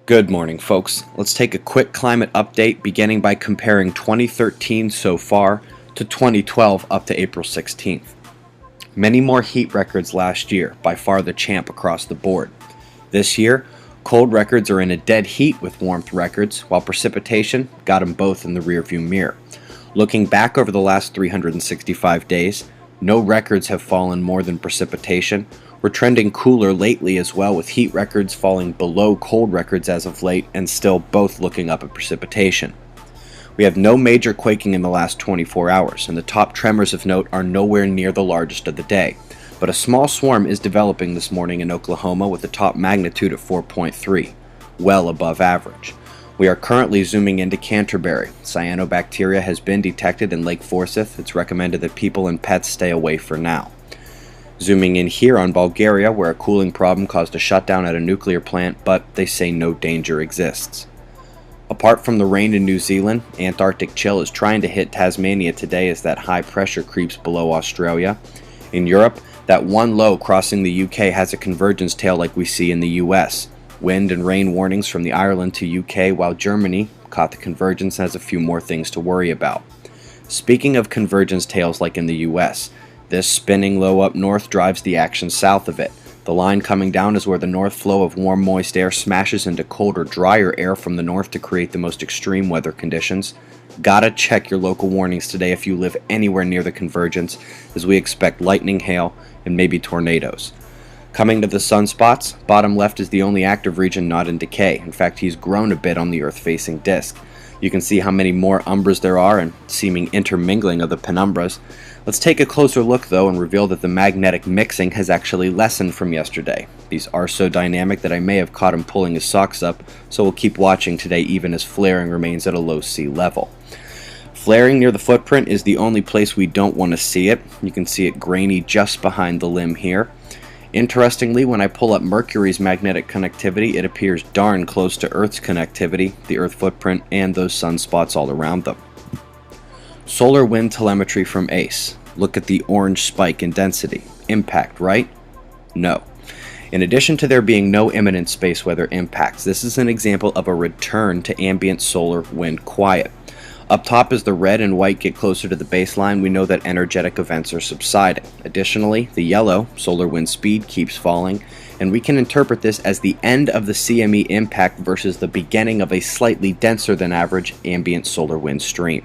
Good morning, folks. Let's take a quick climate update beginning by comparing 2013 so far to 2012 up to April 16th. Many more heat records last year, by far the champ across the board. This year, cold records are in a dead heat with warmth records, while precipitation got them both in the rearview mirror. Looking back over the last 365 days, no records have fallen more than precipitation. We're trending cooler lately as well, with heat records falling below cold records as of late and still both looking up at precipitation. We have no major quaking in the last 24 hours, and the top tremors of note are nowhere near the largest of the day. But a small swarm is developing this morning in Oklahoma with a top magnitude of 4.3, well above average. We are currently zooming into Canterbury. Cyanobacteria has been detected in Lake Forsyth. It's recommended that people and pets stay away for now. Zooming in here on Bulgaria, where a cooling problem caused a shutdown at a nuclear plant, but they say no danger exists. Apart from the rain in New Zealand, Antarctic chill is trying to hit Tasmania today as that high pressure creeps below Australia. In Europe, that one low crossing the UK has a convergence tail like we see in the US. Wind and rain warnings from the Ireland to UK, while Germany caught the convergence and has a few more things to worry about. Speaking of convergence tails like in the US, this spinning low up north drives the action south of it. The line coming down is where the north flow of warm, moist air smashes into colder, drier air from the north to create the most extreme weather conditions. Gotta check your local warnings today if you live anywhere near the convergence, as we expect lightning, hail, and maybe tornadoes. Coming to the sunspots, bottom left is the only active region not in decay. In fact, he's grown a bit on the Earth-facing disk. You can see how many more umbras there are and seeming intermingling of the penumbras. Let's take a closer look though and reveal that the magnetic mixing has actually lessened from yesterday. These are so dynamic that I may have caught him pulling his socks up, so we'll keep watching today even as flaring remains at a low sea level. Flaring near the footprint is the only place we don't want to see it. You can see it grainy just behind the limb here. Interestingly, when I pull up Mercury's magnetic connectivity, it appears darn close to Earth's connectivity, the Earth footprint, and those sunspots all around them. Solar wind telemetry from ACE. Look at the orange spike in density. Impact, right? No. In addition to there being no imminent space weather impacts, this is an example of a return to ambient solar wind quiet. Up top, as the red and white get closer to the baseline, we know that energetic events are subsiding. Additionally, the yellow, solar wind speed, keeps falling, and we can interpret this as the end of the CME impact versus the beginning of a slightly denser than average ambient solar wind stream.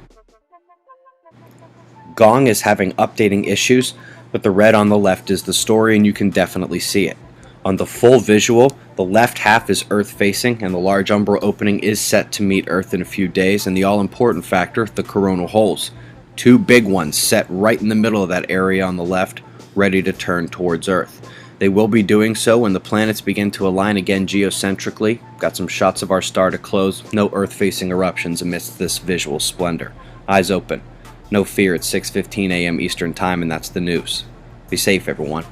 Gong is having updating issues, but the red on the left is the story and you can definitely see it. On the full visual, the left half is Earth facing and the large umbra opening is set to meet Earth in a few days, and the all-important factor, the coronal holes. Two big ones set right in the middle of that area on the left, ready to turn towards Earth. They will be doing so when the planets begin to align again geocentrically. Got some shots of our star to close, no Earth-facing eruptions amidst this visual splendor. Eyes open. No fear, it's 6:15 a.m. Eastern Time, and that's the news. Be safe, everyone.